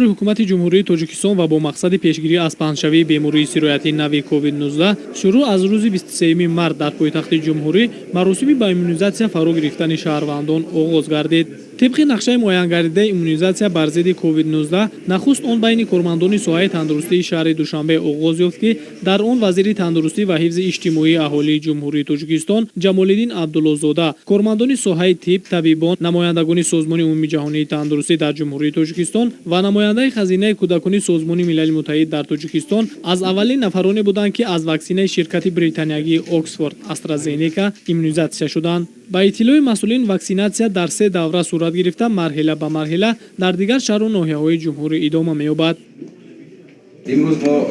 حکومت جمهوری تاجیکستان و با مقصد پیشگیری از پهنشوی بیماری سیرایتی نوی کووید 19 شروع از روز 23 مارس در پایتخت جمهوری مراسم با ایمونیزاسیا فرا گرفتن شهروندان آغاز گردید. طبق نقشه معین گردیده ایمونیزاسیا بر ضد کووید 19 نخست آن بین کارمندان ساحه تندرستی شهر دوشنبه آغاز یافت که در آن وزیر تندرستی و حفظ اجتماعی اهالی جمهوری تاجیکستان جمالالدین عبدالله‌زاده، کارمندان ساحه طب، طبیبان، نمایندگان سازمان عمومی جهانی تندرستی در جمهوری تاجیکستان و نماینده خزینه کودکان سازمان ملل متحد در تاجیکستان از اولین نفرانی بودند که از واکسن شرکت بریتانیایی اکسفورد استرازینیکا ایمونیزاسیا شدند. با اطلاع مسئولین واکسیناسیا در 3 دوره صورت گرفته مرحله به مرحله در دیگر شهر و ناحیه‌های جمهوری ادامه می‌یابد. امروز ما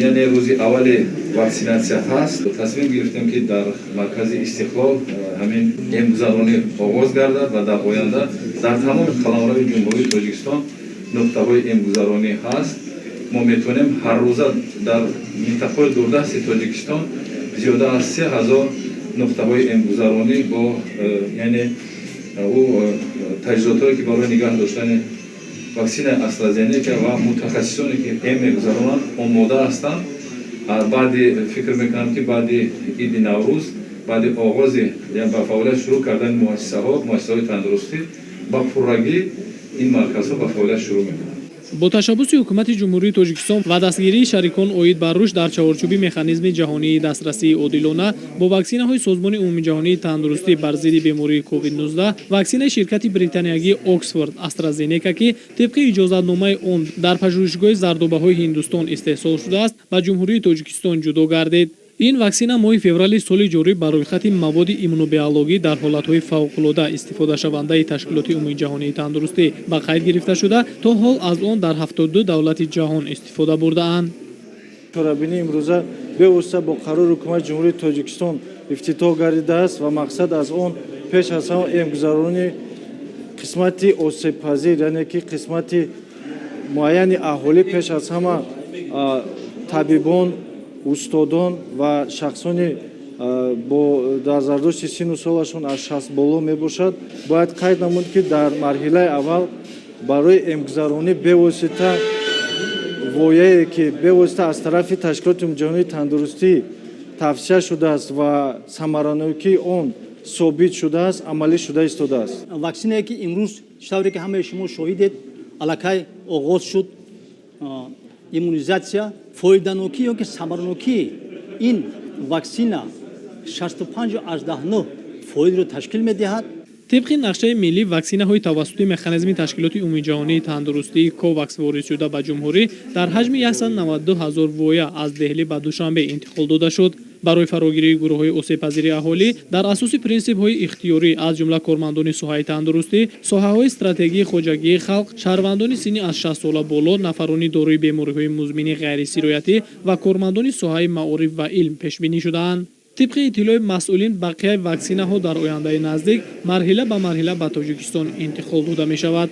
یعنی روز اول واکسیناسیا هست. تصمیم گرفتیم که در مرکز استقلال همین امگذرانی آغاز گردد و در آینده در تمام قلمرو جمهوری تاجیکستان نقطه‌های امگذرانی هست. ما میتونیم هر روز در منطقه دوردست تاجیکستان زیاده از 3000 نقطه‌های امگذرانی با یعنی او تجهیزاتی که برای نگاه داشتن واکسن استرازینیکا و متخصصانی که امگذرانند آماده هستند. بعد فکر میکنم که بعد عید نوروز بعد آغاز یعنی با فعالیت شروع کردن مؤسسه‌های تندرستی با پررنگی این مرکزها با فعالیت شروع میکنند. با تشبث حکومت جمهوری تاجیکستان و دستگیری شریکان عاید بر رشد در چارچوب مکانیزم جهانی دسترسی عادلانه با واکسن‌های سازمان عمومی جهانی تندرستی بر ضد بیماری کووید 19 واکسن شرکت بریتانیایی اکسفورد استرازینیکا که طبق اجازتنامه آن در پژوهشگاه زردآبهای هندوستان استحصال شده است با جمهوری تاجیکستان جدا گردید. این واکسن ماه فوریه سال جاری برای خط مواد ایمونوبیولوژی در حالت‌های فوق‌العاده استفاده شونده تشکیلات عمومی جهانی تندرستی به قید گرفته شده تا حال از آن در 72 دولت جهان استفاده برده‌اند. چرابینی امروزه به واسطه با قرار حکومت جمهوری تاجیکستان افتتاح گردیده است و مقصد از آن پیش از همه امگذرانی قسمت آسیب‌پذیر یعنی که قسمت معین اهالی پیش از همه طبیبان، استادان و شخصانی با در زردشت سن و سالشون از 60 بالا می باشد باید قید نمود که در مرحله اول برای امگذرانی به واسطه وایه‌ای که به واسطه از طرف تشکیلات جهانی تندرستی توصیه شده است و ثمرانگی آن ثابت شده است عملی شده ایستاده است. واکسنی که امروز شوری که همه شما شاهدید الکی آغاز شد ایمونیزاسیا فایده‌ناکی یا که ثمرانگی این واکسن 65.9 فایده رو تشکیل می‌دهد. طبق نقشه ملی واکسن‌های توسط مکانیزم تشکیلات عمومی جهانی تندرستی کوواکس واریز شده به جمهوری در حجم 192,000 وایه از دهلی به دوشنبه انتقال داده شد. برای فراگیری گروه‌های آسیب‌پذیر اهالی در اساس پرینسیپ‌های اختیاری از جمله کارمندان ساحه تندرستی، ساحه‌های استراتژی خواجگی خلق، شهروندان سنی از 60 سال بالا، نفرانی دارای بیماری‌های مزمن غیر سیرایتی و کارمندان ساحه معارف و علم پیش بینی شده‌اند. طبق اطلاع مسئولین بقیه واکسن‌ها در آینده نزدیک مرحله به مرحله به تاجیکستان انتقال داده می‌شود.